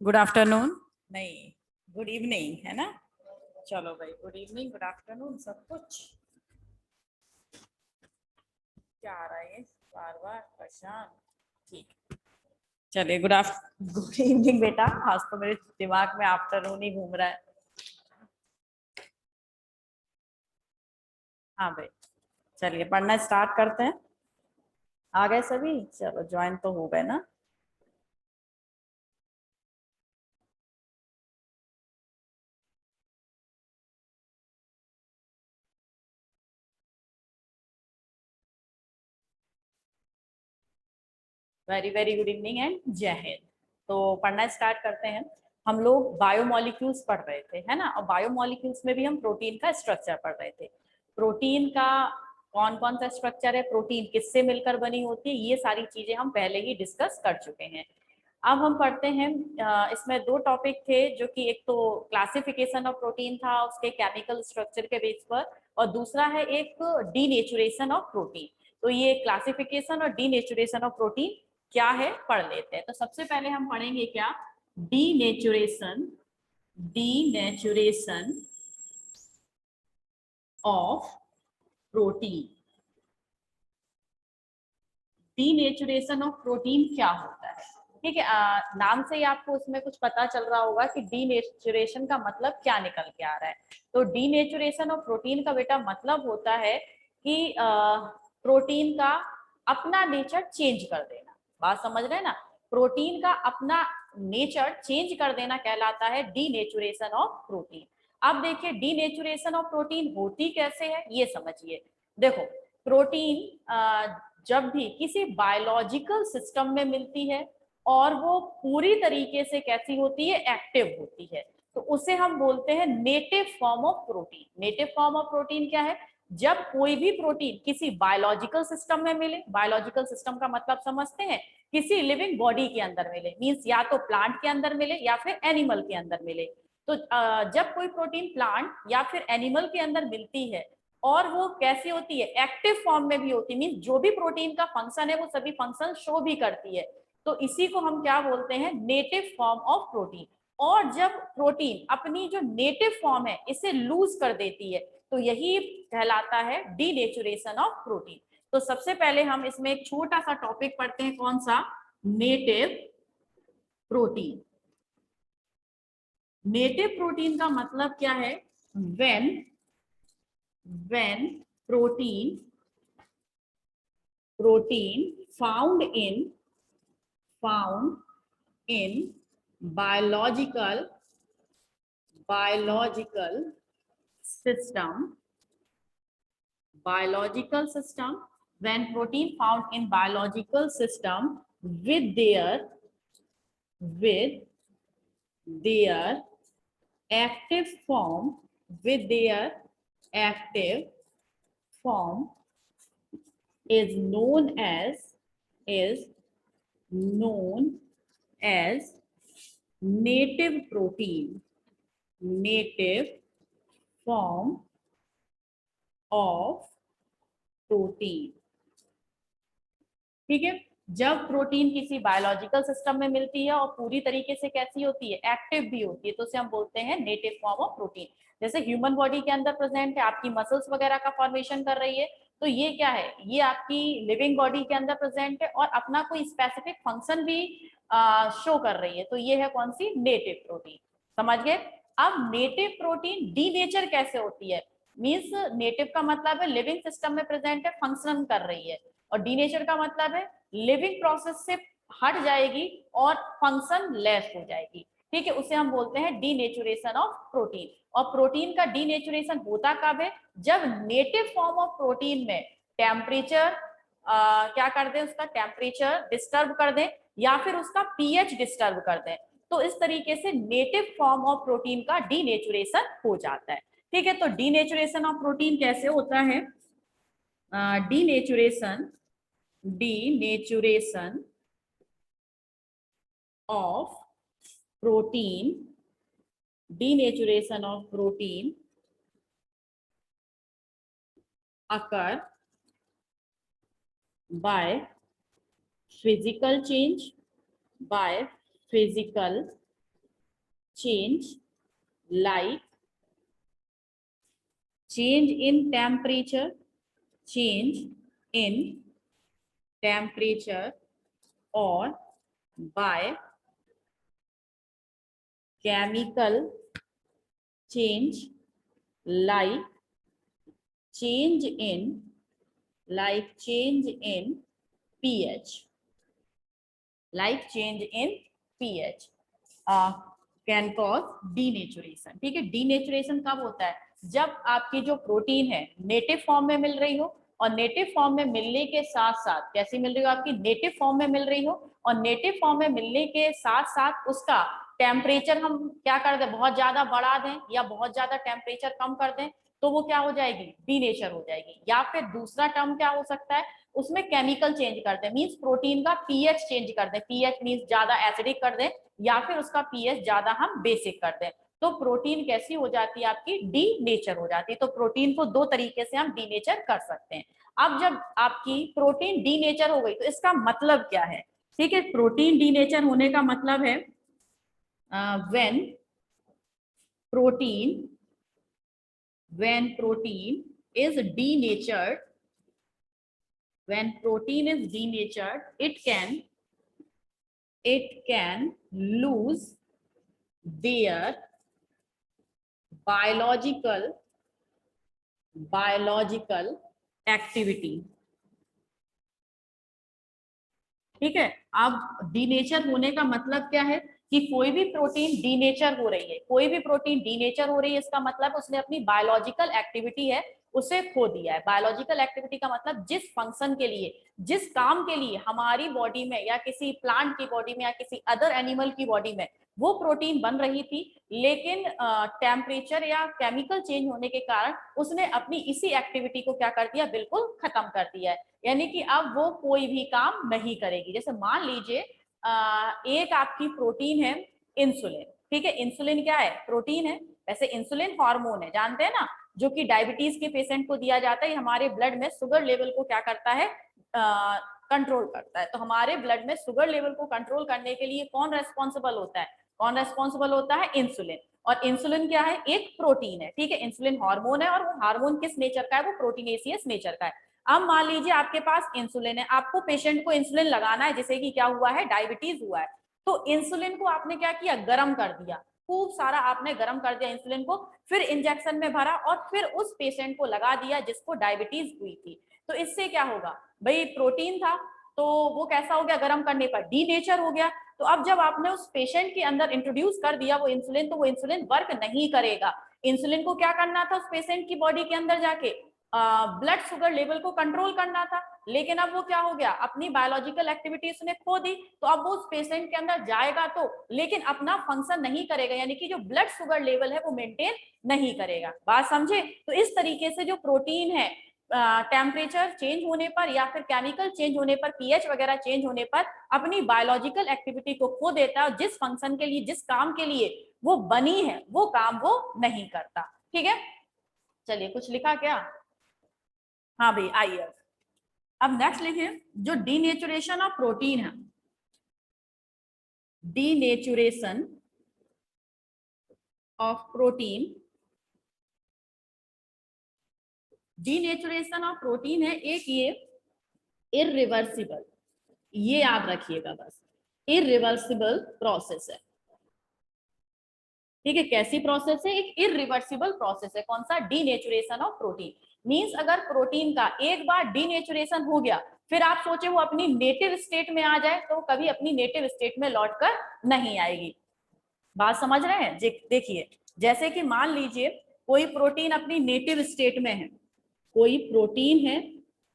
Good afternoon नहीं, good evening है ना। चलो भाई, गुड इवनिंग, गुड आफ्टरनून, सब कुछ क्या आ रहा है बार बार परेशान। ठीक, चलिए गुड इवनिंग बेटा। आज तो मेरे दिमाग में आफ्टरनून ही घूम रहा है। हाँ भाई, चलिए पढ़ना स्टार्ट करते हैं। आ गए सभी? चलो ज्वाइन तो हो गए ना। Very very good evening and जय हिंद। तो पढ़ना स्टार्ट करते हैं। हम लोग बायोमोलिक्यूल्स पढ़ रहे थे, है ना। और बायोमोलिक्यूल्स में भी हम प्रोटीन का स्ट्रक्चर पढ़ रहे थे। प्रोटीन का कौन कौन सा स्ट्रक्चर है, प्रोटीन किससे मिलकर बनी होती है, ये सारी चीजें हम पहले ही डिस्कस कर चुके हैं। अब हम पढ़ते हैं। इसमें दो टॉपिक थे, जो कि एक तो क्लासिफिकेशन ऑफ प्रोटीन था उसके केमिकल स्ट्रक्चर के बेस पर, और दूसरा है एक डीनेचुरेशन ऑफ प्रोटीन। तो ये क्लासिफिकेशन और डीनेचुरेशन ऑफ प्रोटीन क्या है पढ़ लेते हैं। तो सबसे पहले हम पढ़ेंगे क्या, denaturation. Denaturation of protein. Denaturation of protein क्या होता है? ठीक है, नाम से ही आपको उसमें कुछ पता चल रहा होगा कि डीनेचुरेशन का मतलब क्या निकल के आ रहा है। तो डीनेचुरेशन ऑफ प्रोटीन का बेटा मतलब होता है कि प्रोटीन का अपना नेचर चेंज कर देना। बात समझ रहे हैं ना। प्रोटीन का अपना नेचर चेंज कर देना कहलाता है डीनेचुरेशन ऑफ प्रोटीन। अब देखिए, डीनेचुरेशन ऑफ प्रोटीन होती कैसे है ये समझिए। देखो, प्रोटीन जब भी किसी बायोलॉजिकल सिस्टम में मिलती है और वो पूरी तरीके से कैसी होती है, एक्टिव होती है, तो उसे हम बोलते हैं native form of protein. Native form of protein क्या है? जब कोई भी प्रोटीन किसी बायोलॉजिकल सिस्टम में मिले, बायोलॉजिकल सिस्टम का मतलब समझते हैं, किसी लिविंग बॉडी के अंदर मिले, मींस या तो प्लांट के अंदर मिले या फिर एनिमल के अंदर मिले। तो जब कोई प्रोटीन प्लांट या फिर एनिमल के अंदर मिलती है और वो कैसी होती है, एक्टिव फॉर्म में भी होती है, मीन जो भी प्रोटीन का फंक्शन है वो सभी फंक्शन शो भी करती है, तो इसी को हम क्या बोलते हैं, नेटिव फॉर्म ऑफ प्रोटीन। और जब प्रोटीन अपनी जो नेटिव फॉर्म है इसे लूज कर देती है, तो यही कहलाता है डीनेचुरेशन ऑफ प्रोटीन। तो सबसे पहले हम इसमें एक छोटा सा टॉपिक पढ़ते हैं, कौन सा, नेटिव प्रोटीन। नेटिव प्रोटीन का मतलब क्या है? When protein found in biological system, when protein found in biological system with their active form, with their active form is known as native protein, native form of protein. ठीक है, जब protein किसी biological system में मिलती है और पूरी तरीके से कैसी होती है, एक्टिव भी होती है, तो उसे हम बोलते हैं नेटिव फॉर्म ऑफ प्रोटीन। जैसे ह्यूमन बॉडी के अंदर प्रेजेंट है, आपकी मसल्स वगैरह का फॉर्मेशन कर रही है, तो ये क्या है, ये आपकी लिविंग बॉडी के अंदर प्रेजेंट है और अपना कोई स्पेसिफिक फंक्शन भी शो कर रही है, तो ये है कौन सी, नेटिव प्रोटीन। समझ गए। अब नेटिव प्रोटीन डीनेचर कैसे होती है, मीन्स नेटिव का मतलब है लिविंग सिस्टम में प्रेजेंट है, फंक्शन कर रही है, और डीनेचर का मतलब है लिविंग प्रोसेस से हट जाएगी और फंक्शन लेस हो जाएगी। ठीक है, उसे हम बोलते हैं डीनेचुरेशन ऑफ प्रोटीन। और प्रोटीन का डीनेचुरेशन होता कब है? जब नेटिव फॉर्म ऑफ प्रोटीन में टेम्परेचर क्या कर दें, उसका टेम्परेचर डिस्टर्ब कर दें या फिर उसका पीएच डिस्टर्ब कर दें, तो इस तरीके से नेटिव फॉर्म ऑफ प्रोटीन का डीनेचुरेशन हो जाता है। ठीक है, तो डीनेचुरेशन ऑफ प्रोटीन कैसे होता है? Denaturation of protein, denaturation of protein occur by physical change, by physical change like change in temperature, change in temperature or by chemical change like change in pH, like change in pH can cause denaturation. ठीक है, denaturation कब होता है? जब आपकी जो protein है native form में मिल रही हो, और नेटिव फॉर्म में मिलने के साथ साथ कैसी मिल रही हो, आपकी नेटिव फॉर्म में मिल रही हो, और नेटिव फॉर्म में मिलने के साथ साथ उसका टेम्परेचर हम क्या कर दें, बहुत ज्यादा बढ़ा दें या बहुत ज्यादा टेम्परेचर कम कर दें, तो वो क्या हो जाएगी, डीनेचर हो जाएगी। या फिर दूसरा टर्म क्या हो सकता है, उसमें केमिकल चेंज कर दें, मींस प्रोटीन का पीएच चेंज कर दें, पीएच मींस ज्यादा एसिडिक कर दें या फिर उसका पीएच ज्यादा हम बेसिक कर दें, तो प्रोटीन कैसी हो जाती है, आपकी डी नेचर हो जाती है। तो प्रोटीन को दो तरीके से हम डी नेचर कर सकते हैं। अब जब आपकी प्रोटीन डी नेचर हो गई तो इसका मतलब क्या है? ठीक है, प्रोटीन डी नेचर होने का मतलब है when protein is denatured, when protein is denatured, it can lose their biological activity। ठीक है, अब डीनेचर होने का मतलब क्या है कि कोई भी प्रोटीन डीनेचर हो रही है, कोई भी प्रोटीन डीनेचर हो रही है, इसका मतलब उसने अपनी बायोलॉजिकल एक्टिविटी है उसे खो दिया है। बायोलॉजिकल एक्टिविटी का मतलब जिस फंक्शन के लिए, जिस काम के लिए हमारी बॉडी में या किसी प्लांट की बॉडी में या किसी अदर एनिमल की बॉडी में वो प्रोटीन बन रही थी, लेकिन टेम्परेचर या केमिकल चेंज होने के कारण उसने अपनी इसी एक्टिविटी को क्या कर दिया, बिल्कुल खत्म कर दिया है। यानी कि अब वो कोई भी काम नहीं करेगी। जैसे मान लीजिए एक आपकी प्रोटीन है इंसुलिन। ठीक है, इंसुलिन क्या है, प्रोटीन है। वैसे इंसुलिन हार्मोन है, जानते हैं ना, जो कि डायबिटीज के पेशेंट को दिया जाता है। हमारे ब्लड में शुगर लेवल को क्या करता है, कंट्रोल करता है। तो हमारे ब्लड में शुगर लेवल को कंट्रोल करने के लिए कौन रेस्पॉन्सिबल होता है, कौन रेस्पॉन्सिबल होता है, इंसुलिन। और इंसुलिन क्या है, एक प्रोटीन है। ठीक है, इंसुलिन हार्मोन है, और वो हार्मोन किस नेचर का है, वो प्रोटीनेशियस नेचर का है। अब मान लीजिए आपके पास इंसुलिन है, आपको पेशेंट को इंसुलिन लगाना है, जैसे कि क्या हुआ है, डायबिटीज हुआ है। तो इंसुलिन को आपने क्या किया, गर्म कर दिया, खूब सारा आपने गर्म कर दिया इंसुलिन को, फिर इंजेक्शन में भरा और फिर उस पेशेंट को लगा दिया जिसको डायबिटीज हुई थी। तो इससे क्या होगा भाई, प्रोटीन था तो वो कैसा हो गया, गर्म करने पर डीनेचर हो गया। तो अब जब आपने उस पेशेंट के अंदर इंट्रोड्यूस कर दिया वो इंसुलिन, तो वो इंसुलिन वर्क नहीं करेगा। इंसुलिन को क्या करना था, उस पेशेंट की बॉडी के अंदर जाके ब्लड शुगर लेवल को कंट्रोल करना था, लेकिन अब वो क्या हो गया, अपनी बायोलॉजिकल एक्टिविटी उसने खो दी। तो अब वो उस पेशेंट के अंदर जाएगा तो, लेकिन अपना फंक्शन नहीं करेगा, यानी कि जो ब्लड शुगर लेवल है वो मेंटेन नहीं करेगा। बात समझे? तो इस तरीके से जो प्रोटीन है टेम्परेचर चेंज होने पर या फिर केमिकल चेंज होने पर, पीएच वगैरह चेंज होने पर अपनी बायोलॉजिकल एक्टिविटी को खो देता है, और जिस फंक्शन के लिए, जिस काम के लिए वो बनी है, वो काम वो नहीं करता। ठीक है, चलिए कुछ लिखा क्या? हाँ भाई आइए, अब नेक्स्ट लिखिए, जो डीनेचुरेशन ऑफ प्रोटीन है, denaturation of protein, denaturation of protein है एक ये इररिवर्सिबल, ये याद रखिएगा बस, इररिवर्सिबल प्रोसेस है। ठीक है, कैसी प्रोसेस है, एक इररिवर्सिबल प्रोसेस है। कौन सा, डीनेचुरेशन ऑफ प्रोटीन। मींस अगर प्रोटीन का एक बार डीनेचुरेशन हो गया, फिर आप सोचे वो अपनी नेटिव स्टेट में आ जाए, तो कभी अपनी नेटिव स्टेट में लौटकर नहीं आएगी। बात समझ रहे हैं? देखिए, जैसे कि मान लीजिए कोई प्रोटीन अपनी नेटिव स्टेट में है, कोई प्रोटीन है,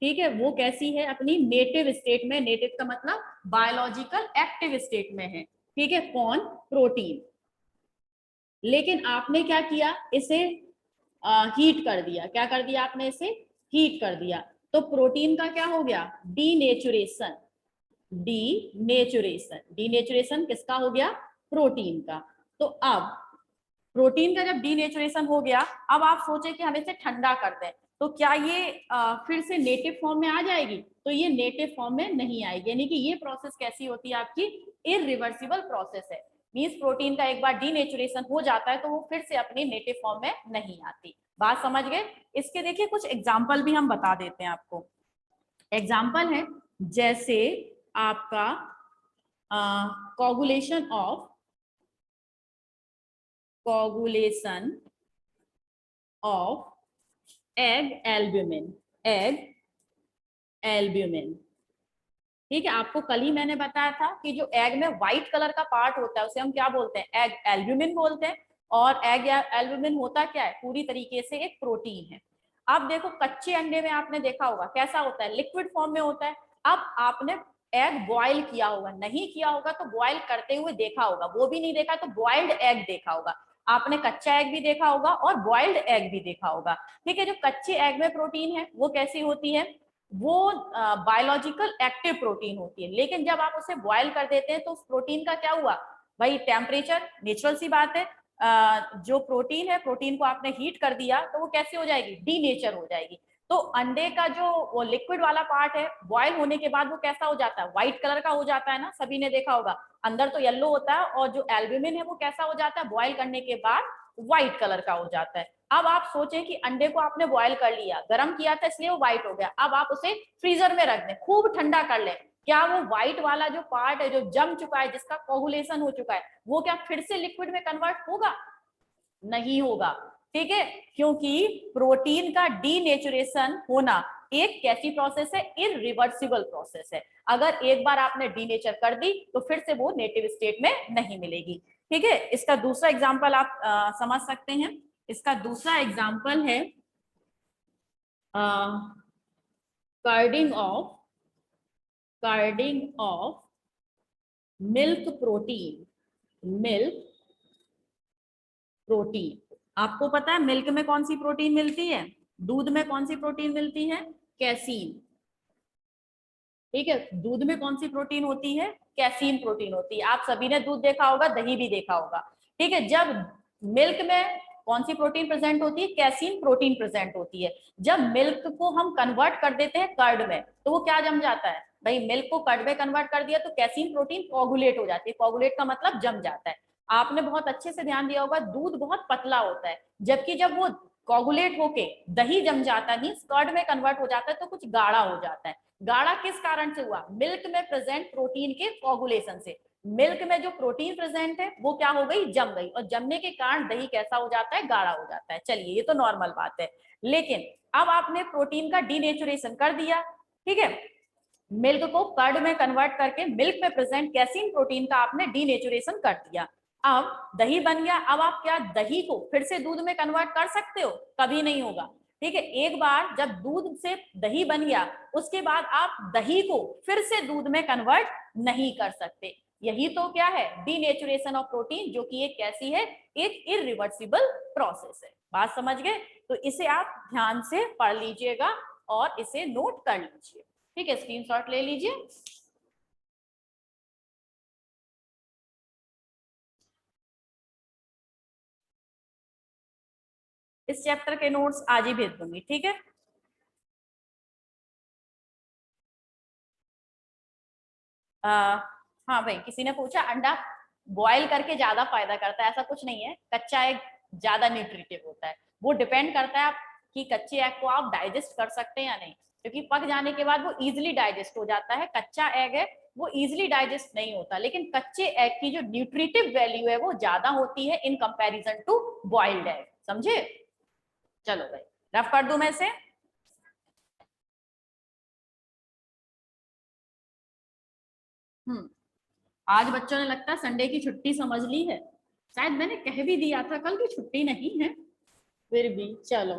ठीक है, वो कैसी है, अपनी नेटिव स्टेट में। नेटिव का मतलब बायोलॉजिकल एक्टिव स्टेट में है। ठीक है, कौन, प्रोटीन। लेकिन आपने क्या किया, इसे हीट कर दिया। क्या कर दिया आपने, इसे हीट कर दिया। तो प्रोटीन का क्या हो गया, डीनेचुरेशन। डीनेचुरेशन किसका हो गया, प्रोटीन का। तो अब प्रोटीन का जब डीनेचुरेशन हो गया, अब आप सोचे कि हम इसे ठंडा कर दें, तो क्या ये फिर से नेटिव फॉर्म में आ जाएगी? तो ये नेटिव फॉर्म में नहीं आएगी। यानी कि ये प्रोसेस कैसी होती है आपकी, इररिवर्सिबल प्रोसेस है। मींस प्रोटीन का एक बार डीनेचुरेशन हो जाता है तो वो फिर से अपनी नेटिव फॉर्म में नहीं आती। बात समझ गए? इसके देखिए कुछ एग्जाम्पल भी हम बता देते हैं आपको। एग्जाम्पल है जैसे आपका कोगुलेशन ऑफ एग एल्ब्यूमिन, ठीक है। आपको कल ही मैंने बताया था कि जो एग में व्हाइट कलर का पार्ट होता है उसे हम क्या बोलते हैं? एग एल्ब्यूमिन बोलते हैं। और एग एल्ब्यूमिन होता क्या है? पूरी तरीके से एक प्रोटीन है। अब देखो कच्चे अंडे में आपने देखा होगा कैसा होता है, लिक्विड फॉर्म में होता है। अब आपने एग बॉयल किया होगा, नहीं किया होगा तो बॉयल करते हुए देखा होगा, वो भी नहीं देखा तो बॉइल्ड एग देखा होगा। आपने कच्चा एग भी देखा होगा और बॉइल्ड एग भी देखा होगा, ठीक है। जो कच्चे एग में प्रोटीन है वो कैसी होती है? वो बायोलॉजिकल एक्टिव प्रोटीन होती है। लेकिन जब आप उसे बॉयल कर देते हैं तो उस प्रोटीन का क्या हुआ भाई? टेम्परेचर, नेचुरल सी बात है, जो प्रोटीन है, प्रोटीन को आपने हीट कर दिया तो वो कैसी हो जाएगी? डीनेचर हो जाएगी। तो अंडे का जो वो लिक्विड वाला पार्ट है बॉयल होने के बाद वो कैसा हो जाता है? व्हाइट कलर का हो जाता है ना, सभी ने देखा होगा। अंदर तो येलो होता है और जो एल्ब्यूमिन है वो कैसा हो जाता है? बॉयल करने के बाद व्हाइट कलर का हो जाता है। अब आप सोचें कि अंडे को आपने बॉयल कर लिया, गर्म किया था इसलिए वो व्हाइट हो गया। अब आप उसे फ्रीजर में रख दें, खूब ठंडा कर लें, क्या वो व्हाइट वाला जो पार्ट है जो जम चुका है, जिसका कोगुलेशन हो चुका है, वो क्या फिर से लिक्विड में कन्वर्ट होगा? नहीं होगा, ठीक है। क्योंकि प्रोटीन का डीनेचुरेशन होना एक कैसी प्रोसेस है? इरिवर्सिबल प्रोसेस है। अगर एक बार आपने डीनेचर कर दी तो फिर से वो नेटिव स्टेट में नहीं मिलेगी, ठीक है। इसका दूसरा एग्जांपल आप समझ सकते हैं। इसका दूसरा एग्जांपल है कार्डिंग ऑफ मिल्क प्रोटीन। आपको पता है मिल्क में कौन सी प्रोटीन मिलती है? दूध में कौन सी प्रोटीन मिलती है? कैसीन, ठीक है। दूध में कौन सी प्रोटीन होती है? कैसीन प्रोटीन होती है। आप सभी ने दूध देखा होगा, दही भी देखा होगा, ठीक है। जब मिल्क में कौन सी प्रोटीन प्रेजेंट होती है? कैसीन प्रोटीन प्रेजेंट होती है। जब मिल्क को हम कन्वर्ट कर देते हैं कर्ड में तो वो क्या जम जाता है भाई? मिल्क को कर्ड में कन्वर्ट कर दिया तो कैसीन प्रोटीन कोगुलेट हो जाती है। कोगुलेट का मतलब जम जाता है। आपने बहुत अच्छे से ध्यान दिया होगा, दूध बहुत पतला होता है, जबकि जब वो कोगुलेट होके दही जम जाता है, मींस कर्ड में कन्वर्ट हो जाता है, तो कुछ गाढ़ा हो जाता है। गाढ़ा किस कारण से हुआ? मिल्क में प्रेजेंट प्रोटीन के कोगुलेशन से। मिल्क में जो प्रोटीन प्रेजेंट है वो क्या हो गई? जम गई, और जमने के कारण दही कैसा हो जाता है? गाढ़ा हो जाता है। चलिए ये तो नॉर्मल बात है। लेकिन अब आपने प्रोटीन का डीनेचुरेशन कर दिया, ठीक है। मिल्क को कर्ड में कन्वर्ट करके मिल्क में प्रेजेंट कैसीन प्रोटीन का आपने डीनेचुरेशन कर दिया। अब दही बन गया। अब आप क्या दही को फिर से दूध में कन्वर्ट कर सकते हो? कभी नहीं होगा, ठीक है। एक बार जब दूध से दही बन गया उसके बाद आप दही को फिर से दूध में कन्वर्ट नहीं कर सकते। यही तो क्या है? डीनेचुरेशन ऑफ प्रोटीन, जो कि एक कैसी है? एक इरिवर्सिबल प्रोसेस है। बात समझ गए? तो इसे आप ध्यान से पढ़ लीजिएगा और इसे नोट कर लीजिए, ठीक है। स्क्रीनशॉट ले लीजिए। इस चैप्टर के नोट्स आज ही भेज दूंगी, ठीक है। हाँ भाई, किसी ने पूछा अंडा बॉयल करके ज्यादा फायदा करता है, ऐसा कुछ नहीं है। कच्चा एग ज्यादा न्यूट्रिटिव होता है। वो डिपेंड करता है आप कि कच्चे एग को आप डाइजेस्ट कर सकते हैं या नहीं, क्योंकि पक जाने के बाद वो इजिली डाइजेस्ट हो जाता है। कच्चा एग है वो इजिली डाइजेस्ट नहीं होता, लेकिन कच्चे एग की जो न्यूट्रिटिव वैल्यू है वो ज्यादा होती है in comparison to boiled egg, समझे? चलो भाई, रफ कर दूं मैं इसे। आज बच्चों ने लगता है संडे की छुट्टी समझ ली है। शायद मैंने कह भी दिया था कल की छुट्टी नहीं है, फिर भी चलो।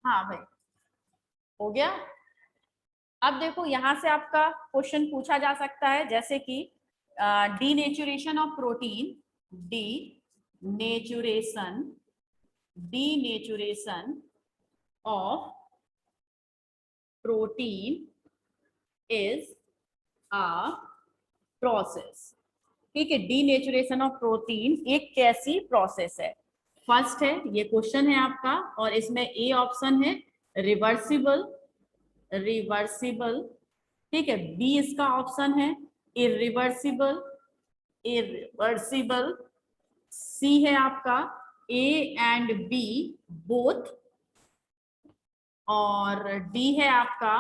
हाँ भाई, हो गया। अब देखो यहां से आपका क्वेश्चन पूछा जा सकता है, जैसे कि denaturation of protein, denaturation denaturation of protein is a process, ठीक है। डीनेचुरेशन ऑफ प्रोटीन एक कैसी प्रोसेस है? फर्स्ट है, ये क्वेश्चन है आपका, और इसमें ए ऑप्शन है रिवर्सिबल ठीक है, बी इसका ऑप्शन है, इरिवर्सिबल, इरिवर्सिबल। सी है आपका ए एंड बी बोथ, और डी है आपका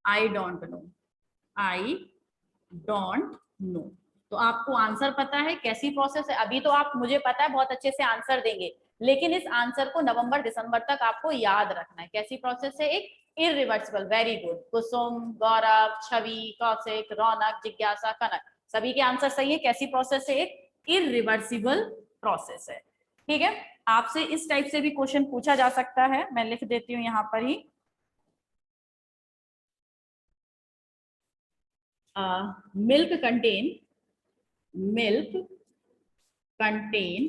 I don't know, I don't know. तो आपको आंसर पता है, कैसी प्रोसेस है? अभी तो आप, मुझे पता है, बहुत अच्छे से आंसर देंगे, लेकिन इस आंसर को नवंबर दिसंबर तक आपको याद रखना है। कैसी प्रोसेस है? एक इरिवर्सिबल। वेरी गुड, कुसुम, गौरव, छवि, कौशिक, रौनक, जिज्ञासा, कनक, सभी के आंसर सही है। कैसी प्रोसेस है? एक इरिवर्सिबल प्रोसेस है। ठीक है, आपसे इस टाइप से भी क्वेश्चन पूछा जा सकता है। मैं लिख देती हूँ यहाँ पर ही, milk content, milk content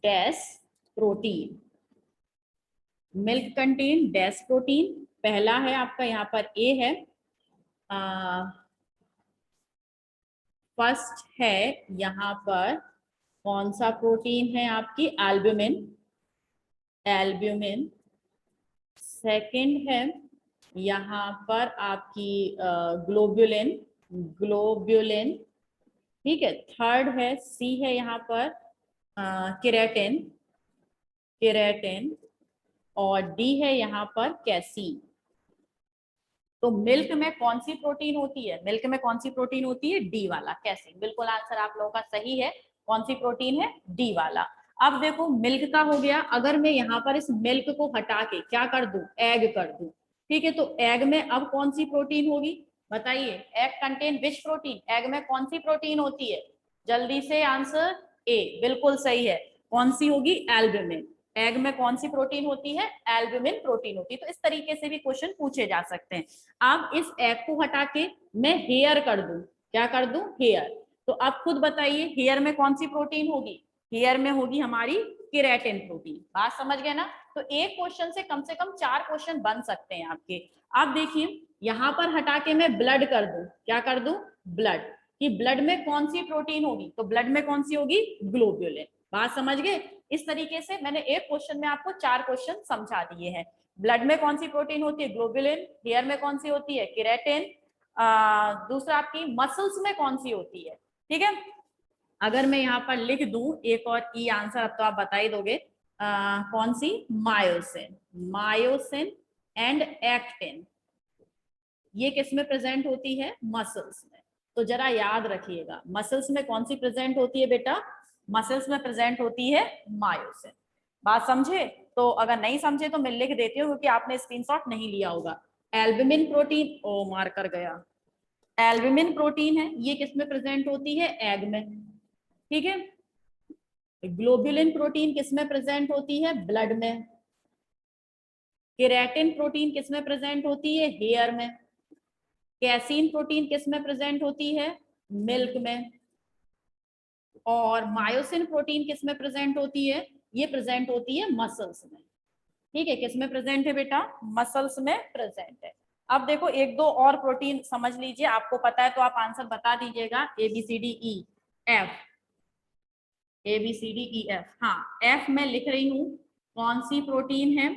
dash protein, milk content dash protein. पहला है आपका यहाँ पर ए है, फर्स्ट है यहाँ पर कौन सा प्रोटीन है? आपकी एल्ब्यूमिन, एल्ब्यूमिन। सेकंड है यहाँ पर आपकी ग्लोब्युलिन, ग्लोब्युलिन। ठीक है, थर्ड है, सी है यहाँ पर केराटिन, केराटिन, और डी है यहाँ पर कैसीन। तो मिल्क में कौन सी प्रोटीन होती है? मिल्क में कौन सी प्रोटीन होती है? डी वाला, कैसीन। बिल्कुल आंसर आप लोगों का सही है। कौन सी प्रोटीन है? डी वाला। अब देखो, मिल्क का हो गया। अगर मैं यहाँ पर इस मिल्क को हटा के क्या कर दूं? एग कर दूं। ठीक है, तो एग में अब कौन सी प्रोटीन होगी? बताइए, egg contain which protein? Egg में कौन सी प्रोटीन होती है? जल्दी से आंसर। ए, बिल्कुल सही है। कौन सी होगी? एल्ब्यूमिन। एग में कौन सी प्रोटीन होती है? एल्ब्यूमिन प्रोटीन होती है। तो इस तरीके से भी क्वेश्चन पूछे जा सकते हैं। अब इस एग को हटा के मैं हेयर कर दूं, क्या कर दूं? हेयर। तो अब खुद बताइए, हेयर में कौन सी प्रोटीन होगी? हेयर में होगी हमारी केराटिन प्रोटीन। बात समझ गए ना? तो एक क्वेश्चन से कम 4 क्वेश्चन बन सकते हैं आपके। अब देखिए, यहां पर हटा के मैं ब्लड कर दूं, क्या कर दूं? ब्लड। कि ब्लड में कौन सी प्रोटीन होगी? तो ब्लड में कौन सी होगी? ग्लोब्युलिन। बात समझ गए? इस तरीके से मैंने एक क्वेश्चन में आपको 4 क्वेश्चन समझा दिए हैं। ब्लड में कौन सी प्रोटीन होती है? ग्लोबुलिन। हेयर में कौन सी होती है? केराटिन। दूसरा आपकी मसल्स में कौन सी होती है? ठीक है, अगर मैं यहाँ पर लिख दूं एक और ई आंसर, अब तो आप बता ही दोगे। कौन सी? Myosin, myosin and actin. ये किस में प्रेजेंट होती है? मसल्स में। तो जरा याद रखिएगा, मसल्स में कौन सी प्रेजेंट होती है बेटा? मसल्स में प्रेजेंट होती है मायोसिन। बात समझे? तो अगर नहीं समझे तो मैं लिख देती हूँ, क्योंकि आपने स्क्रीनशॉट नहीं लिया होगा। एल्ब्यूमिन प्रोटीन, ओ मार कर गया, एल्ब्यूमिन प्रोटीन है, ये किस में प्रेजेंट होती है? एग में। ठीक है, ग्लोबुलिन प्रोटीन किस में प्रेजेंट होती है? ब्लड में। केराटिन प्रोटीन किस में प्रेजेंट होती है? हेयर में। कैसीन प्रोटीन किस में प्रेजेंट होती है? मिल्क में। और मायोसिन प्रोटीन किस में प्रेजेंट होती है? ये प्रेजेंट होती है मसल्स में। ठीक है, किस में प्रेजेंट है बेटा? मसल्स में प्रेजेंट है। अब देखो, एक दो और प्रोटीन समझ लीजिए, आपको पता है तो आप आंसर बता दीजिएगा। A B C D E F, A B C D E F. हाँ, एफ में लिख रही हूं, कौन सी प्रोटीन है?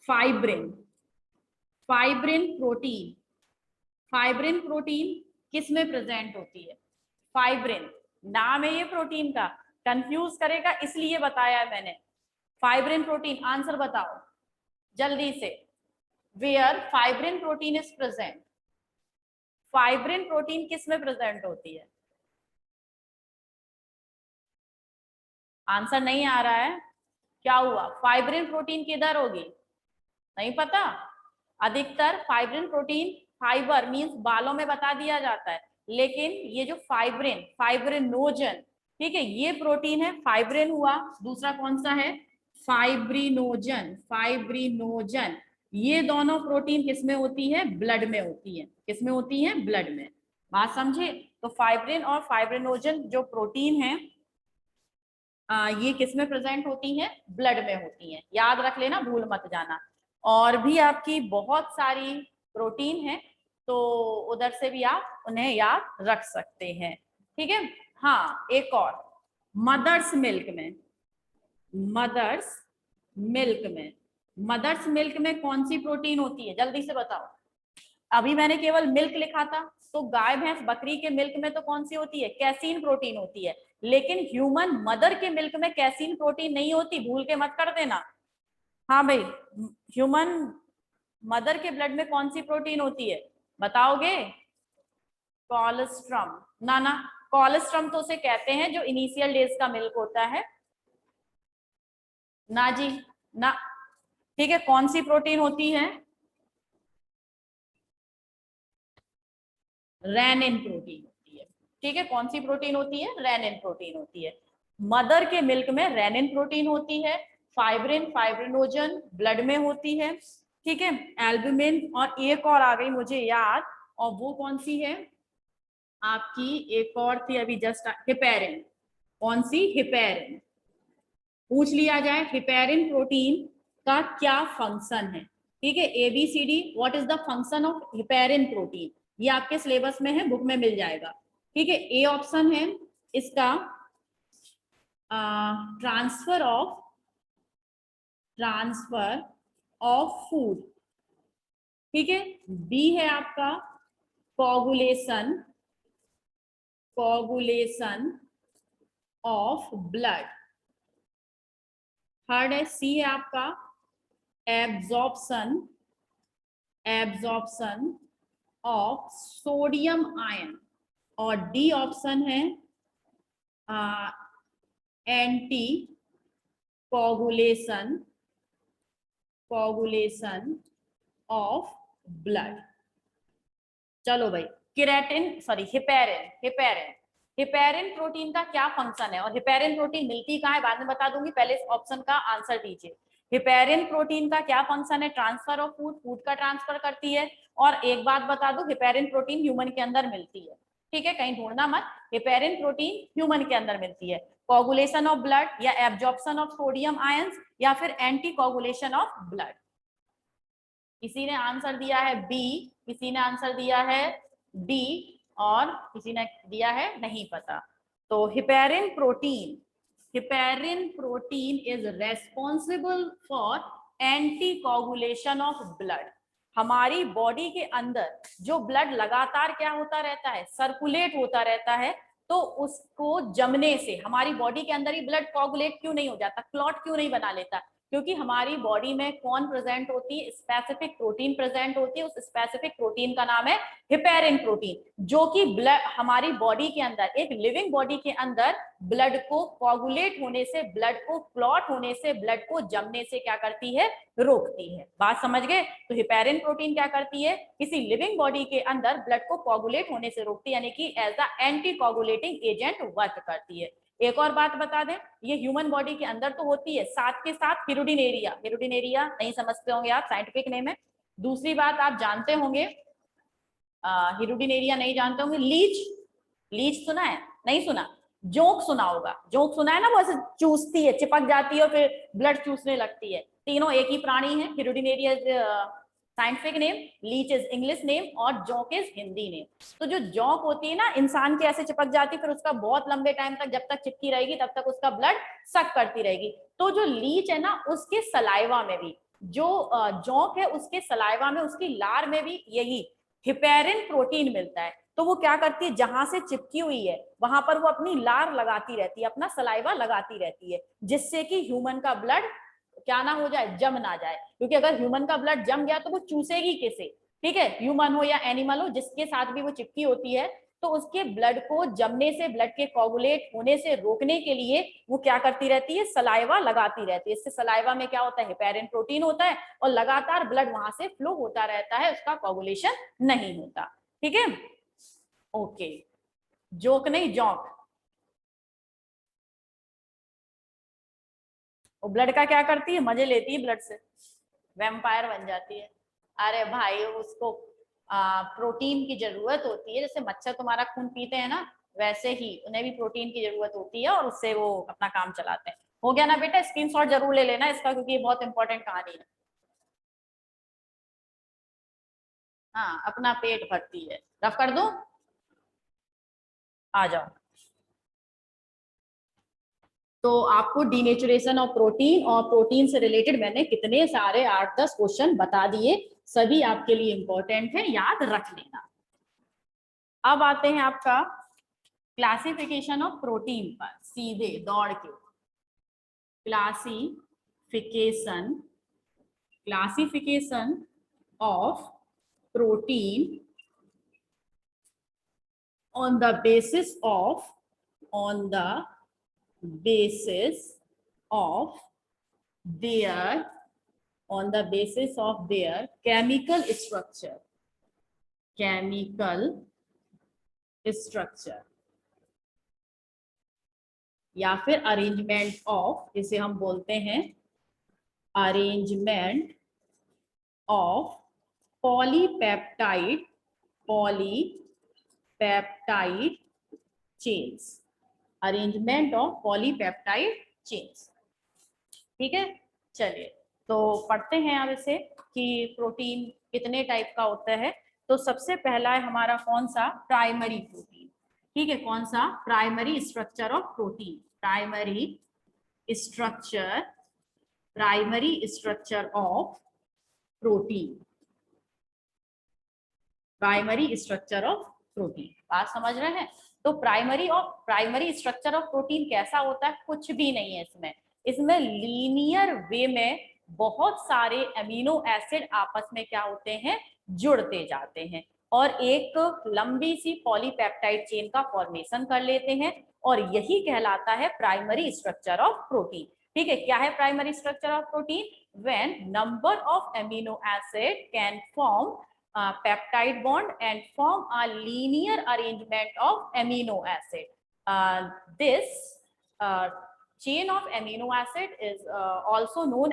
Fibrin, fibrin protein. Fibrin protein किस में प्रेजेंट होती है? फाइब्रिन नाम है ये प्रोटीन का, कंफ्यूज करेगा इसलिए बताया है मैंने। फाइब्रिन प्रोटीन, आंसर बताओ जल्दी से। Where fibrin protein is present? Fibrin protein किस में प्रेजेंट होती है? आंसर नहीं आ रहा है, क्या हुआ? फाइब्रिन प्रोटीन किधर होगी? नहीं पता? अधिकतर फाइब्रिन प्रोटीन, फाइबर मींस बालों में बता दिया जाता है, लेकिन ये जो फाइब्रिन, फाइब्रिनोजन, ठीक है, ये प्रोटीन है। फाइब्रिन हुआ, दूसरा कौन सा है? Fibrinogen, fibrinogen. ये दोनों प्रोटीन किसमें होती है? ब्लड में होती है। किसमें होती है? ब्लड में। बात समझे? तो फाइब्रिन और फाइब्रिनोजन जो प्रोटीन है, ये किसमें प्रेजेंट होती हैं? ब्लड में होती हैं। याद रख लेना, भूल मत जाना। और भी आपकी बहुत सारी प्रोटीन है, तो उधर से भी आप उन्हें याद रख सकते हैं। ठीक है, हाँ, एक और, मदर्स मिल्क में, मदर्स मिल्क में, मदर्स मिल्क में कौन सी प्रोटीन होती है? जल्दी से बताओ। अभी मैंने केवल मिल्क लिखा था, तो गाय भैंस बकरी के मिल्क में तो कौन सी होती है, कैसीन प्रोटीन होती है, लेकिन ह्यूमन मदर के मिल्क में कैसीन प्रोटीन नहीं होती, भूल के मत कर देना। हाँ भाई, ह्यूमन मदर के ब्लड में कौन सी प्रोटीन होती है, बताओगे? कोलेस्ट्रम। ना ना, कोलेस्ट्रम तो उसे कहते हैं जो इनिशियल डेज का मिल्क होता है। ना जी ना। ठीक है, कौन सी प्रोटीन होती है, रेनिन प्रोटीन होती है। ठीक है, कौन सी प्रोटीन होती है, रेनिन प्रोटीन होती है। मदर के मिल्क में रेनिन प्रोटीन होती है, फाइब्रिन फाइब्रिनोजन ब्लड में होती है। ठीक है, एल्बुमिन, और एक और आ गई मुझे याद, और वो कौन सी है आपकी, एक और थी अभी जस्ट, हिपेरिन। कौन सी, हिपेरिन। पूछ लिया जाए हिपेरिन प्रोटीन का क्या फंक्शन है। ठीक है, ABCD, what is the function of heparin protein, ये आपके सिलेबस में है, बुक में मिल जाएगा। ठीक है, ए ऑप्शन है इसका ट्रांसफर ऑफ फूड। ठीक है, बी है आपका कोगुलेशन ऑफ ब्लड। थर्ड है, सी है आपका एब्जॉर्प्शन ऑफ सोडियम आयन, और डी ऑप्शन है एंटी कोगुलेशन ऑफ ब्लड। चलो भाई, केराटिन सॉरी हिपेरिन प्रोटीन का क्या फंक्शन है, और हिपेरिन प्रोटीन मिलती कहाँ है बाद में बता दूंगी, पहले इस ऑप्शन का आंसर दीजिए। हिपेरिन प्रोटीन का क्या फंक्शन है, ट्रांसफर ऑफ फूड का ट्रांसफर करती है। और एक बात बता दूं, हिपेरिन प्रोटीन ह्यूमन के अंदर मिलती है। ठीक है, कहीं ढूंढना मत, हिपेरिन प्रोटीन ह्यूमन के अंदर मिलती है। कोगुलेशन ऑफ ब्लड, या एब्जॉर्प्शन ऑफ सोडियम आयंस, या फिर एंटी कोगुलेशन ऑफ ब्लड। किसी ने आंसर दिया है बी, किसी ने आंसर दिया है डी, और किसी ने दिया है नहीं पता। तो heparin protein is responsible for anti coagulation of blood. हमारी बॉडी के अंदर जो ब्लड लगातार क्या होता रहता है, सर्कुलेट होता रहता है, तो उसको जमने से हमारी बॉडी के अंदर ही ब्लड कोगुलेट क्यों नहीं हो जाता, क्लॉट क्यों नहीं बना लेता, क्योंकि हमारी बॉडी में कौन प्रेजेंट होती है, स्पेसिफिक प्रोटीन प्रेजेंट होती है। उस स्पेसिफिक प्रोटीन का नाम है हिपेरिन प्रोटीन, जो कि ब्लड हमारी बॉडी के अंदर, एक लिविंग बॉडी के अंदर ब्लड को कोगुलेट होने से, ब्लड को क्लॉट होने से, ब्लड को जमने से क्या करती है, रोकती है। बात समझ गए? तो हिपेरिन प्रोटीन क्या करती है, किसी लिविंग बॉडी के अंदर ब्लड को कोगुलेट होने से रोकती है, यानी कि as a anticoagulating agent work करती है। एक और बात बता दें, ये ह्यूमन बॉडी के अंदर तो होती है, साथ के साथ हिरुडिनेरिया नहीं समझते होंगे आप, साइंटिफिक नेम है। दूसरी बात आप जानते होंगे, हिरुडिनेरिया नहीं जानते होंगे, लीच सुना है, नहीं सुना? जोंक सुना होगा, जोंक सुना है ना, वो ऐसे चूसती है, चिपक जाती है और फिर ब्लड चूसने लगती है। तीनों एक ही प्राणी है। Hirudinaria scientific name, leech is English name, और जोंक इज हिंदी नेम। तो जो जोंक होती है ना, इंसान के ऐसे चिपक जाती है, फिर उसका बहुत लंबे टाइम तक जब तक चिपकी रहेगी तब तक उसका ब्लड सक करती रहेगी। तो जो लीच है ना, उसके सलाइवा में भी, जो जोंक है उसके सलाइवा में, उसकी लार में भी यही हिपेरिन प्रोटीन मिलता है। तो वो क्या करती है, जहां से चिपकी हुई है वहां पर वो अपनी लार लगाती रहती है, अपना सलाइवा लगाती रहती है, जिससे कि ह्यूमन का ब्लड क्या ना हो जाए, जम ना जाए। क्योंकि अगर ह्यूमन का ब्लड जम गया तो वो चूसेगी किसे? ठीक है, ह्यूमन हो या एनिमल हो, जिसके साथ भी वो चिपकी होती है, तो उसके ब्लड को जमने से, ब्लड के कोगुलेट होने से रोकने के लिए वो क्या करती रहती है, सलाइवा लगाती रहती है। इससे सलाइवा में क्या होता है, हिपेरिन प्रोटीन होता है, और लगातार ब्लड वहां से फ्लो होता रहता है, उसका कोगुलेशन नहीं होता। ठीक है, ओके, जोक नहीं जौक। वो ब्लड का क्या करती है, मजे लेती है ब्लड से, वैम्पायर बन जाती है। अरे भाई, उसको प्रोटीन की जरूरत होती है, जैसे मच्छर तुम्हारा खून पीते हैं ना, वैसे ही उन्हें भी प्रोटीन की जरूरत होती है, और उससे वो अपना काम चलाते हैं। हो गया ना बेटा, स्क्रीनशॉट जरूर ले लेना इसका, क्योंकि ये बहुत इंपॉर्टेंट कहानी है। हाँ, अपना पेट भरती है। रफ कर दूं, आ जाओ। तो आपको डीनेचुरेशन ऑफ प्रोटीन और प्रोटीन से रिलेटेड मैंने कितने सारे 8-10 क्वेश्चन बता दिए। सभी आपके लिए इंपॉर्टेंट है, याद रख लेना। अब आते हैं आपका क्लासिफिकेशन ऑफ प्रोटीन पर, सीधे दौड़ के classification of protein on the basis of their chemical structure या फिर अरेंजमेंट ऑफ, इसे हम बोलते हैं arrangement of polypeptide chains, arrangement of polypeptide chains. ठीक है, चलिए तो पढ़ते हैं अब इसे कि प्रोटीन कितने टाइप का होता है। तो सबसे पहला है हमारा कौन सा, प्राइमरी प्रोटीन। ठीक है, कौन सा, primary structure of protein, primary structure of protein, primary structure of protein. बात समझ रहे हैं? तो प्राइमरी स्ट्रक्चर ऑफ प्रोटीन कैसा होता है, कुछ भी नहीं है इसमें लीनियर वे में बहुत सारे अमीनो एसिड आपस में क्या होते हैं, जुड़ते जाते हैं और एक लंबी सी पॉलीपेप्टाइड चेन का फॉर्मेशन कर लेते हैं और यही कहलाता है प्राइमरी स्ट्रक्चर ऑफ प्रोटीन। ठीक है, क्या है primary structure of protein? When number of amino acid can form peptide bond and form a linear arrangement of amino acid. This chain of amino acid is also known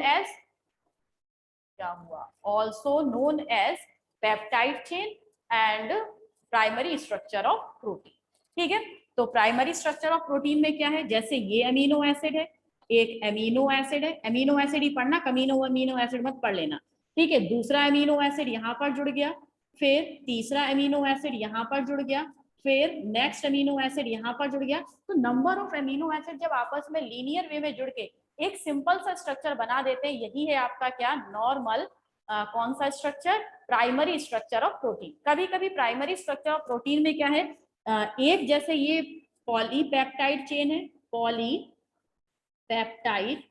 as peptide chain and primary structure of protein. ठीक है, तो primary structure of protein में क्या है, जैसे ये amino acid है, एक अमीनो एसिड है, अमीनो एसिड ही पढ़ना, अमीनो एसिड मत पढ़ लेना। ठीक है, दूसरा अमीनो एसिड यहाँ पर जुड़ गया, फिर तीसरा अमीनो एसिड यहाँ पर जुड़ गया, फिर नेक्स्ट अमीनो एसिड यहाँ पर जुड़ गया। तो नंबर ऑफ अमीनो एसिड जब आपस में लीनियर वे में जुड़ के एक सिंपल सा स्ट्रक्चर बना देते हैं, यही है आपका क्या, नॉर्मल कौन सा structure, primary structure of protein. कभी कभी प्राइमरी स्ट्रक्चर ऑफ प्रोटीन में क्या है, एक जैसे ये पॉलीपेप्टाइड चेन है, पॉलीपेप्टाइड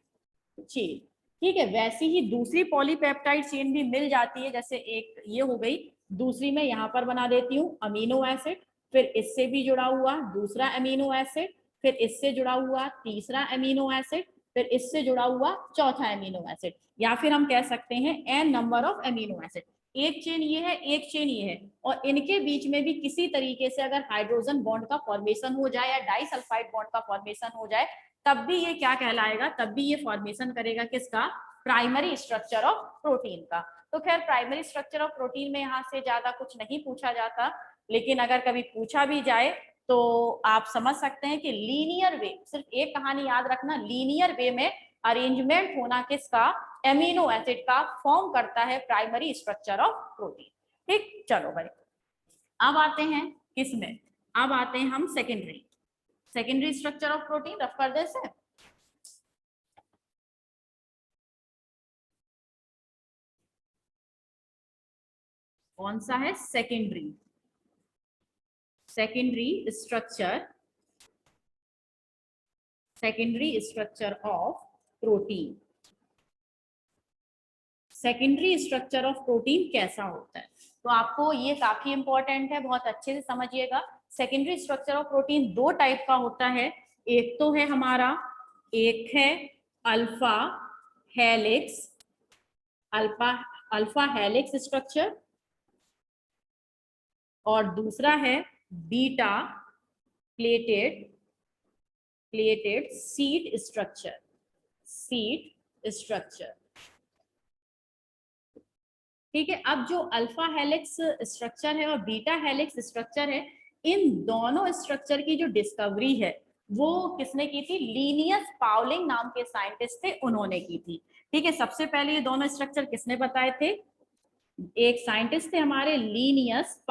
चेन, ठीक है, वैसी ही दूसरी पॉलीपेप्टाइड चेन भी मिल जाती है, जैसे एक ये हो गई, दूसरी मैं यहाँ पर बना देती हूँ अमीनो एसिड, फिर इससे भी जुड़ा हुआ दूसरा अमीनो एसिड, फिर इससे जुड़ा हुआ तीसरा अमीनो एसिड, फिर इससे जुड़ा हुआ चौथा अमीनो एसिड, या फिर हम कह सकते हैं an number of amino acid. एक चेन ये है, एक चेन ये है, और इनके बीच में भी किसी तरीके से अगर हाइड्रोजन बॉन्ड का फॉर्मेशन हो जाए या डाइसल्फाइड बॉन्ड का फॉर्मेशन हो जाए, तब भी ये क्या कहलाएगा, तब भी ये फॉर्मेशन करेगा किसका, प्राइमरी स्ट्रक्चर ऑफ प्रोटीन का। तो खैर प्राइमरी स्ट्रक्चर ऑफ प्रोटीन में यहाँ से ज्यादा कुछ नहीं पूछा जाता, लेकिन अगर कभी पूछा भी जाए तो आप समझ सकते हैं कि लीनियर वे, सिर्फ एक कहानी याद रखना, लीनियर वे में अरेंजमेंट होना किसका, एमिनो एसिड का, फॉर्म करता है प्राइमरी स्ट्रक्चर ऑफ प्रोटीन। ठीक, चलो भाई अब आते हैं किसमें, अब आते हैं हम secondary structure of protein. Rough कर दे से, कौन सा है, secondary structure of protein. Secondary structure of protein कैसा होता है, तो आपको ये काफी इंपॉर्टेंट है, बहुत अच्छे से समझिएगा। सेकेंडरी स्ट्रक्चर ऑफ प्रोटीन दो टाइप का होता है, एक तो है हमारा, एक है अल्फा हेलिक्स स्ट्रक्चर, और दूसरा है बीटा प्लेटेड सीट स्ट्रक्चर। ठीक है, अब जो अल्फा हेलिक्स स्ट्रक्चर है और बीटा हेलिक्स स्ट्रक्चर है, इन दोनों स्ट्रक्चर की जो डिस्कवरी है वो किसने की थी, लीनियस पाउलिंग नाम के साइंटिस्ट थे, उन्होंने की थी। ठीक है, सबसे पहले ये दोनों स्ट्रक्चर किसने बताए थे, एक साइंटिस्ट थे हमारे लीनियस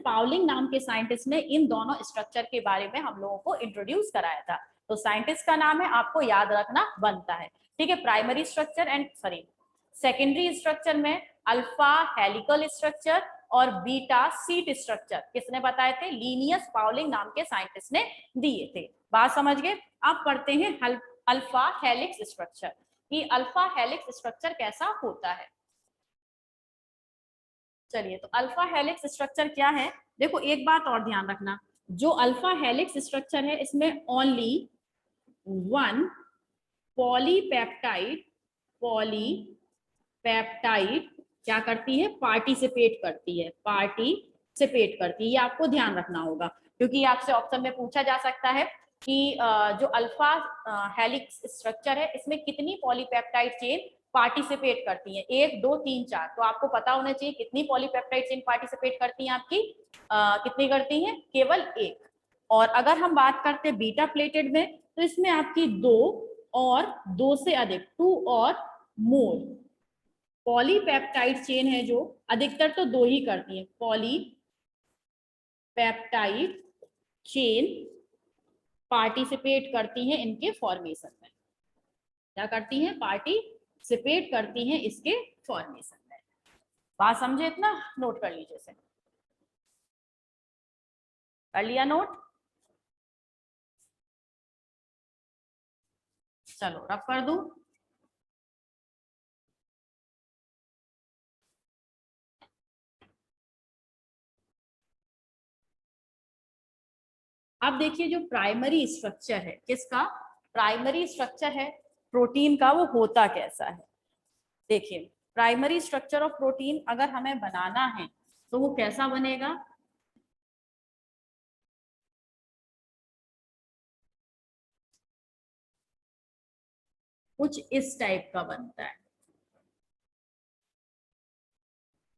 पाउलिंग नाम के साइंटिस्ट ने इन दोनों स्ट्रक्चर के बारे में हम लोगों को इंट्रोड्यूस कराया था। तो साइंटिस्ट का नाम है, आपको याद रखना बनता है। ठीक है, primary structure and secondary structure में अल्फा हेलिकल स्ट्रक्चर और बीटा सीट स्ट्रक्चर किसने बताए थे? लीनियस पाउलिंग नाम के साइंटिस्ट ने दिए थे। बात समझ गए? अब पढ़ते हैं अल्फा हेलिक्स स्ट्रक्चर कि अल्फा हेलिक्स स्ट्रक्चर कैसा होता है। चलिए, तो अल्फा हेलिक्स स्ट्रक्चर क्या है? देखो, एक बात और ध्यान रखना, जो अल्फा हेलिक्स स्ट्रक्चर है इसमें ओनली वन पॉलीपेप्टाइड क्या करती है? पार्टिसिपेट करती है, ये आपको ध्यान रखना होगा, क्योंकि आपसे ऑप्शन में पूछा जा सकता है कि जो अल्फा हेलिक्स स्ट्रक्चर है इसमें कितनी पॉलीपेप्टाइड चेन पार्टिसिपेट करती हैं? 1, 2, 3, 4। तो आपको पता होना चाहिए कितनी पॉलीपेप्टाइड चेन पार्टिसिपेट करती हैं आपकी, कितनी करती हैं? केवल 1। और अगर हम बात करते हैं बीटा प्लेटेड में, तो इसमें आपकी 2 और 2 से अधिक, 2 और मोर पॉलीपेप्टाइड चेन है, जो अधिकतर तो 2 ही करती है। पॉलीपेप्टाइड चेन पार्टिसिपेट करती हैं इनके फॉर्मेशन में। क्या करती हैं? पार्टिसिपेट करती हैं इसके फॉर्मेशन में। बात समझे? इतना नोट कर लीजिए इसे। कर लिया नोट? चलो रफ कर दूं। अब देखिए, जो प्राइमरी स्ट्रक्चर है, किसका प्राइमरी स्ट्रक्चर है प्रोटीन का, वो होता कैसा है? देखिए, प्राइमरी स्ट्रक्चर ऑफ प्रोटीन अगर हमें बनाना है तो वो कैसा बनेगा? कुछ इस टाइप का बनता है।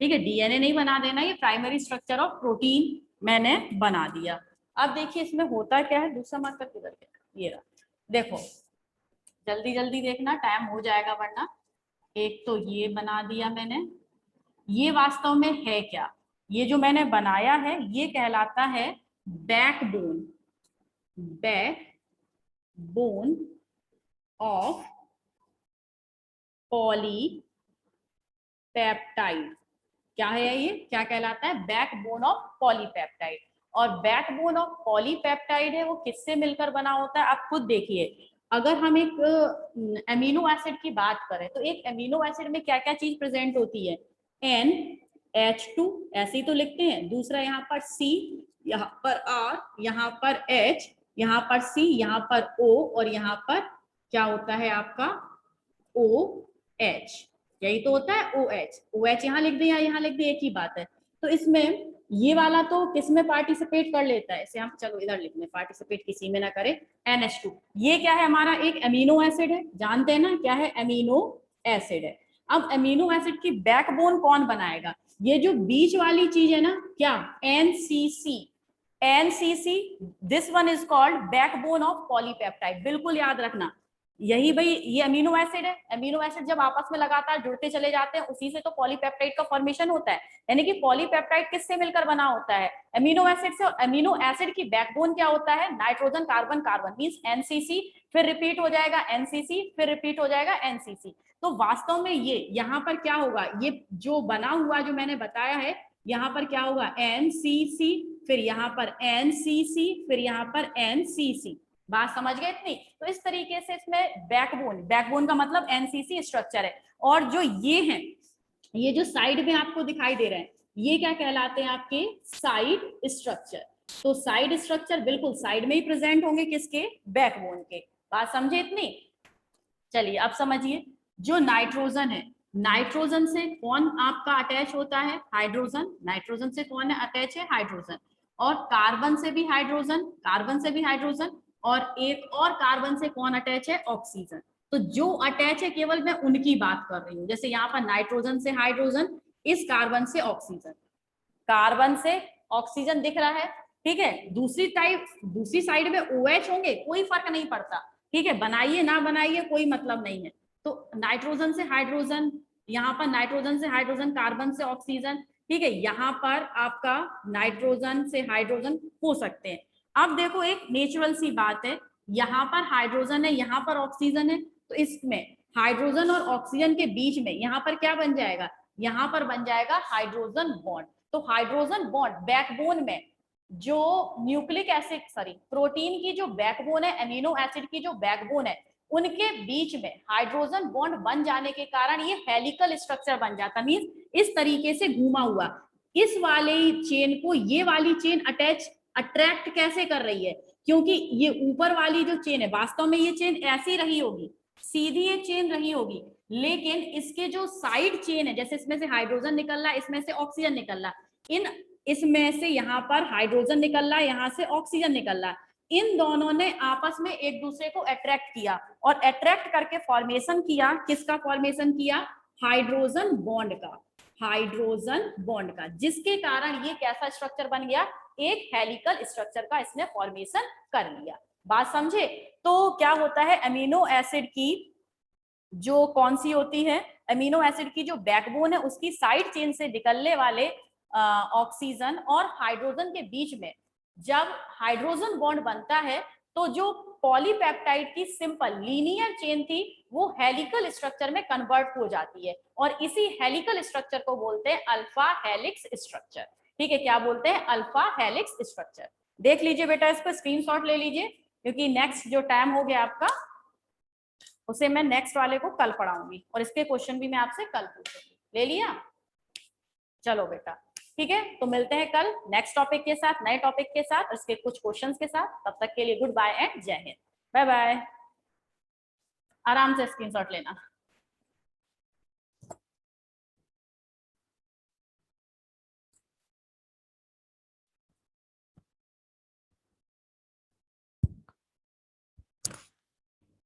ठीक है, डीएनए नहीं बना देना, ये प्राइमरी स्ट्रक्चर ऑफ प्रोटीन मैंने बना दिया। अब देखिए इसमें होता क्या है, दूसरा मार्कर किधर गया? ये रहा। देखो, जल्दी जल्दी देखना, टाइम हो जाएगा वरना। एक तो ये बना दिया मैंने, ये वास्तव में है क्या? ये जो मैंने बनाया है ये कहलाता है बैकबोन, बैकबोन ऑफ पॉलीपेप्टाइड। क्या है ये? क्या कहलाता है? Backbone of polypeptide. और बैकबोन ऑफ पॉलीपेप्टाइड है वो किससे मिलकर बना होता है? आप खुद देखिए, अगर हम एक एमिनो एसिड की बात करें तो एक एमिनो एसिड में क्या क्या चीज प्रेजेंट होती है? NH2 ऐसे ही तो लिखते हैं, दूसरा यहाँ पर C, यहाँ पर R, यहाँ पर H, यहाँ पर C, यहाँ पर O, और यहाँ पर क्या होता है आपका? OH। यही तो होता है OH यहाँ लिख दें या यहाँ लिख दें, एक ही बात है। तो इसमें ये वाला तो किसमें पार्टिसिपेट कर लेता है? इसे हम चलो इधर लिख लें, पार्टिसिपेट किसी में ना करे, NH2। ये क्या है? हमारा एक एमिनो एसिड है, जानते हैं ना क्या है? एमिनो एसिड है। अब एमिनो एसिड की बैकबोन कौन बनाएगा? ये जो बीच वाली चीज है ना, क्या? NCC, this one is called backbone of polypeptide. बिल्कुल याद रखना, यही भाई, ये अमीनो एसिड है। अमीनो एसिड जब आपस में लगातार जुड़ते चले जाते हैं, उसी से तो पॉलीपेप्टाइड का फॉर्मेशन होता है। यानी कि पॉलीपेप्टाइड किससे मिलकर बना होता है? अमीनो एसिड से। और अमीनो एसिड की बैकबोन क्या होता है? Nitrogen carbon carbon, means NCC, फिर रिपीट हो जाएगा NCC, फिर रिपीट हो जाएगा NCC। तो वास्तव में ये यहाँ पर क्या होगा? ये जो बना हुआ जो मैंने बताया है, यहाँ पर क्या होगा? NCC, फिर यहाँ पर NCC, फिर यहाँ पर NCC। बात समझ गए इतनी? तो इस तरीके से इसमें बैकबोन का मतलब NCC स्ट्रक्चर है। और जो ये हैं, ये जो साइड में आपको दिखाई दे रहे हैं, ये क्या कहलाते हैं? आपके साइड स्ट्रक्चर। तो साइड स्ट्रक्चर बिल्कुल साइड में ही प्रेजेंट होंगे, किसके? बैकबोन के। बात समझे इतनी? चलिए अब समझिए, जो नाइट्रोजन है, नाइट्रोजन से कौन आपका अटैच होता है? हाइड्रोजन। नाइट्रोजन से कौन है अटैच है? हाइड्रोजन। और कार्बन से भी हाइड्रोजन, कार्बन से भी हाइड्रोजन, और एक और कार्बन से कौन अटैच है? ऑक्सीजन। तो जो अटैच है केवल मैं उनकी बात कर रही हूँ। जैसे यहाँ पर नाइट्रोजन से हाइड्रोजन, इस कार्बन से ऑक्सीजन, कार्बन से ऑक्सीजन दिख रहा है। ठीक है, दूसरी साइड में OH होंगे, कोई फर्क नहीं पड़ता। ठीक है, बनाइए ना बनाइए कोई मतलब नहीं है। तो नाइट्रोजन से हाइड्रोजन, यहाँ पर नाइट्रोजन से हाइड्रोजन, कार्बन से ऑक्सीजन। ठीक है, यहाँ पर आपका नाइट्रोजन से हाइड्रोजन हो सकते हैं। अब देखो, एक नेचुरल सी बात है, यहाँ पर हाइड्रोजन है, यहाँ पर ऑक्सीजन है, तो इसमें हाइड्रोजन और ऑक्सीजन के बीच में यहाँ पर क्या बन जाएगा, यहाँ पर बन जाएगा हाइड्रोजन बॉन्ड। तो हाइड्रोजन बॉन्ड बैकबोन में जो न्यूक्लिक एसिड सॉरी प्रोटीन की जो बैकबोन है, एमिनो एसिड की जो बैकबोन है, उनके बीच में हाइड्रोजन बॉन्ड बन जाने के कारण ये हेलिकल स्ट्रक्चर बन जाता, मींस इस तरीके से घूमा हुआ। इस वाले चेन को ये वाली चेन अट्रैक्ट कैसे कर रही है, क्योंकि ये ऊपर वाली जो चेन है, वास्तव में ये चेन ऐसी रही होगी, सीधी ये चेन रही होगी, लेकिन इसके जो साइड चेन है, जैसे इसमें से हाइड्रोजन निकल रहा है, इसमें से ऑक्सीजन निकल रहा है, इसमें से यहाँ पर हाइड्रोजन निकल रहा है, यहाँ से ऑक्सीजन निकल रहा है, इन दोनों ने आपस में एक दूसरे को अट्रैक्ट किया और अट्रैक्ट करके फॉर्मेशन किया, किसका फॉर्मेशन किया, हाइड्रोजन बॉन्ड का, हाइड्रोजन बॉन्ड का, जिसके कारण ये कैसा स्ट्रक्चर बन गया, एक हेलिकल स्ट्रक्चर का इसने फॉर्मेशन कर लिया। बात समझे? तो क्या होता है, अमीनो एसिड की जो कौन सी होती है, अमीनो एसिड की जो बैकबोन है उसकी साइड चेन से निकलने वाले ऑक्सीजन और हाइड्रोजन के बीच में जब हाइड्रोजन बॉन्ड बनता है तो जो पॉलीपेप्टाइड की सिंपल लीनियर चेन थी वो हेलिकल स्ट्रक्चर में कन्वर्ट हो जाती है और इसी हेलिकल स्ट्रक्चर को बोलते हैं अल्फा हेलिक्स स्ट्रक्चर। ठीक है, क्या बोलते हैं, अल्फा हेलिक्स स्ट्रक्चर। देख लीजिए बेटा, इसको स्क्रीनशॉट ले लीजिए, क्योंकि नेक्स्ट जो टाइम हो गया आपका उसे मैं नेक्स्ट वाले को कल पढ़ाऊंगी और इसके क्वेश्चन भी मैं आपसे कल पूछूंगी। ले लिया? चलो बेटा, ठीक है, तो मिलते हैं कल नेक्स्ट टॉपिक के साथ, नए टॉपिक के साथ और इसके कुछ क्वेश्चंस के साथ। तब तक के लिए गुड बाय एंड जय हिंद, बाय बाय। आराम से स्क्रीनशॉट लेना।